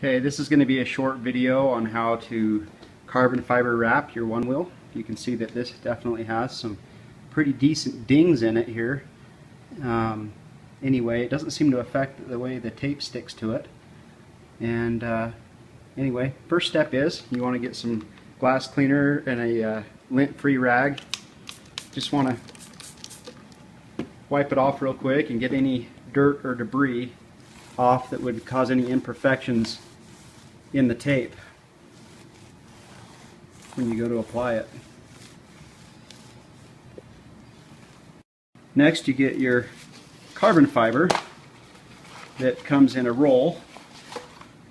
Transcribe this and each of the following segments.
Okay, this is going to be a short video on how to carbon fiber wrap your one wheel. You can see that this definitely has some pretty decent dings in it here. Anyway, it doesn't seem to affect the way the tape sticks to it. And anyway, first step is you want to get some glass cleaner and a lint-free rag. Just want to wipe it off real quick and get any dirt or debris off that would cause any imperfections in the tape when you go to apply it. Next, you get your carbon fiber that comes in a roll,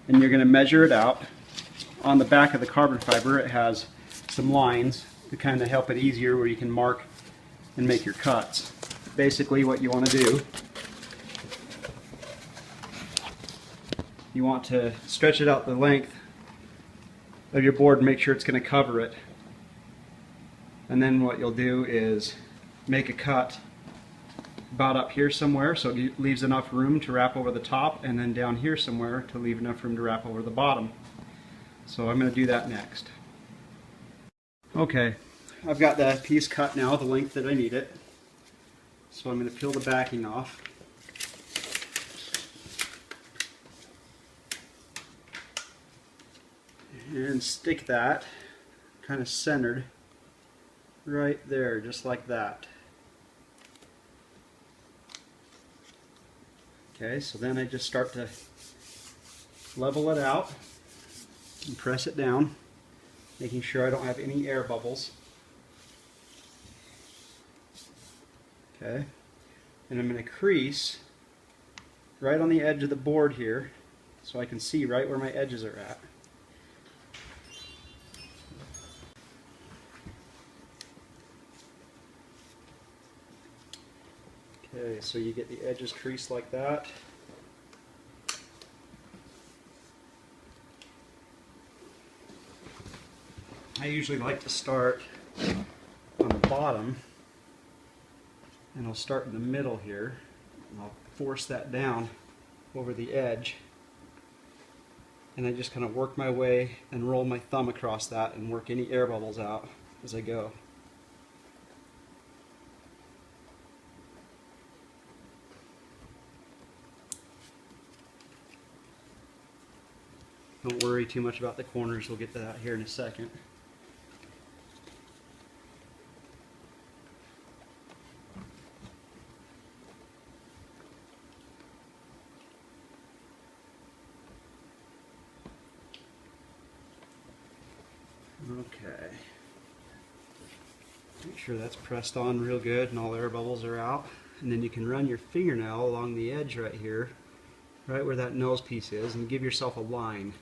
and you're going to measure it out. On the back of the carbon fiber it has some lines to kind of help it easier where you can mark and make your cuts. Basically what you want to do, you want to stretch it out the length of your board and make sure it's going to cover it. And then what you'll do is make a cut about up here somewhere so it leaves enough room to wrap over the top, and then down here somewhere to leave enough room to wrap over the bottom. So I'm going to do that next. Okay, I've got that piece cut now the length that I need it. So I'm going to peel the backing off. And stick that kind of centered right there, just like that. Okay, so then I just start to level it out and press it down, making sure I don't have any air bubbles. Okay, and I'm going to crease right on the edge of the board here so I can see right where my edges are at. Okay, so you get the edges creased like that. I usually like to start on the bottom, and I'll start in the middle here, and I'll force that down over the edge, and I just kind of work my way and roll my thumb across that and work any air bubbles out as I go. Don't worry too much about the corners, we'll get to that here in a second. Okay. Make sure that's pressed on real good and all air bubbles are out. And then you can run your fingernail along the edge right here, right where that nose piece is, and give yourself a line.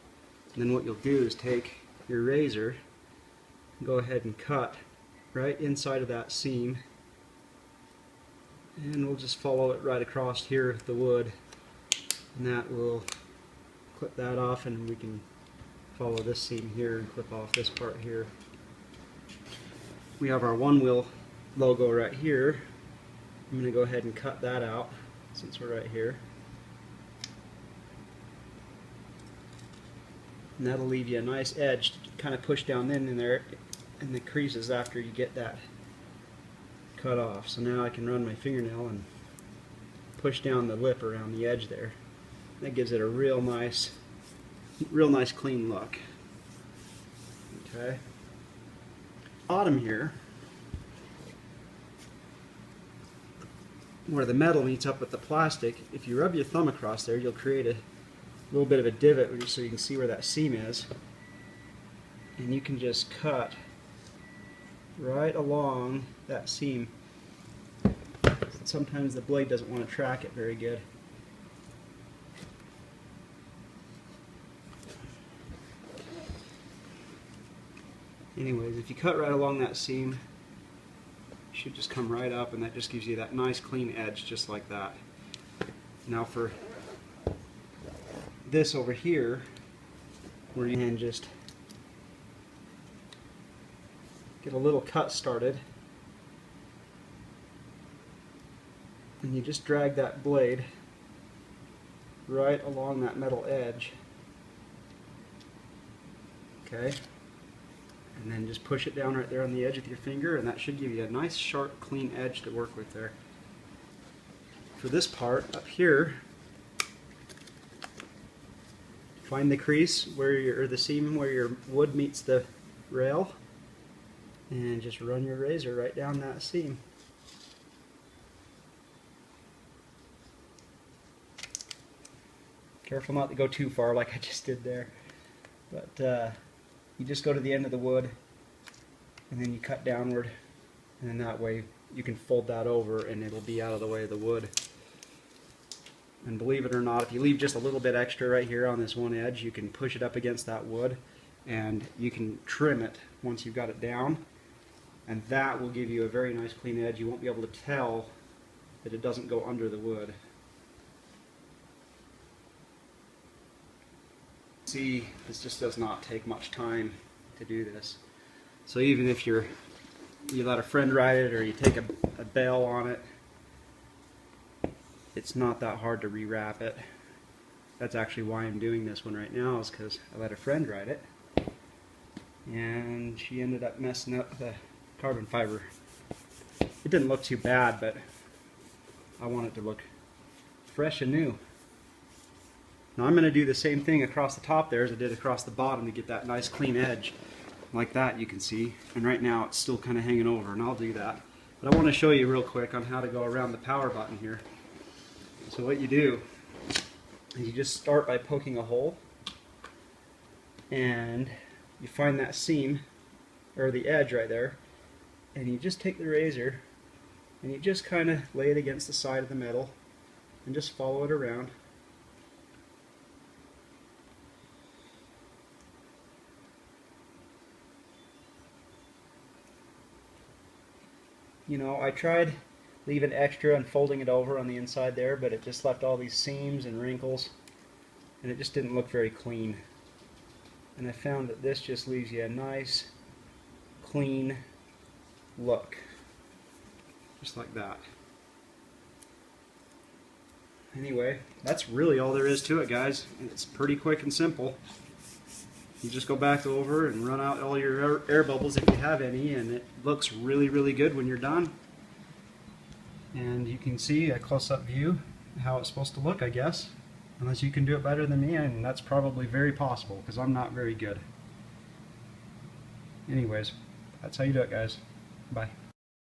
And then what you'll do is take your razor and go ahead and cut right inside of that seam, and we'll just follow it right across here with the wood, and that will clip that off, and we can follow this seam here and clip off this part here. We have our one wheel logo right here. I'm going to go ahead and cut that out since we're right here. And that'll leave you a nice edge to kind of push down in there in the creases after you get that cut off. So now I can run my fingernail and push down the lip around the edge there. That gives it a real nice clean look. Okay. Bottom here, where the metal meets up with the plastic, if you rub your thumb across there, you'll create a little bit of a divot so you can see where that seam is, and you can just cut right along that seam. Sometimes the blade doesn't want to track it very good. Anyways, if you cut right along that seam, you should just come right up, and that just gives you that nice clean edge just like that. Now for this over here, where you can just get a little cut started, and you just drag that blade right along that metal edge Okay, and then just push it down right there on the edge with your finger, and that should give you a nice sharp clean edge to work with there. For this part up here, find the crease where or the seam where your wood meets the rail, and just run your razor right down that seam. Careful not to go too far like I just did there. But you just go to the end of the wood, and then you cut downward, and then that way you can fold that over and it'll be out of the way of the wood. And believe it or not, if you leave just a little bit extra right here on this one edge, you can push it up against that wood and you can trim it once you've got it down, and that will give you a very nice clean edge. You won't be able to tell that it doesn't go under the wood. See, this just does not take much time to do this. So even if you let a friend ride it or you take a bail on it, it's not that hard to rewrap it. That's actually why I'm doing this one right now, is because I let a friend ride it and she ended up messing up the carbon fiber. It didn't look too bad, but I want it to look fresh and new. Now I'm going to do the same thing across the top there as I did across the bottom to get that nice clean edge like that, you can see. And right now it's still kind of hanging over, and I'll do that. But I want to show you real quick on how to go around the power button here. So what you do is you just start by poking a hole, and you find that seam or the edge right there, and you just take the razor and you just kind of lay it against the side of the metal and just follow it around. You know, I tried leaving extra and folding it over on the inside there, but it just left all these seams and wrinkles, and it just didn't look very clean. And I found that this just leaves you a nice, clean look, just like that. Anyway, that's really all there is to it, guys. It's pretty quick and simple. You just go back over and run out all your air bubbles if you have any, and it looks really, really good when you're done. And you can see a close-up view how it's supposed to look, I guess. Unless you can do it better than me, and that's probably very possible because I'm not very good. Anyways, that's how you do it, guys. Bye.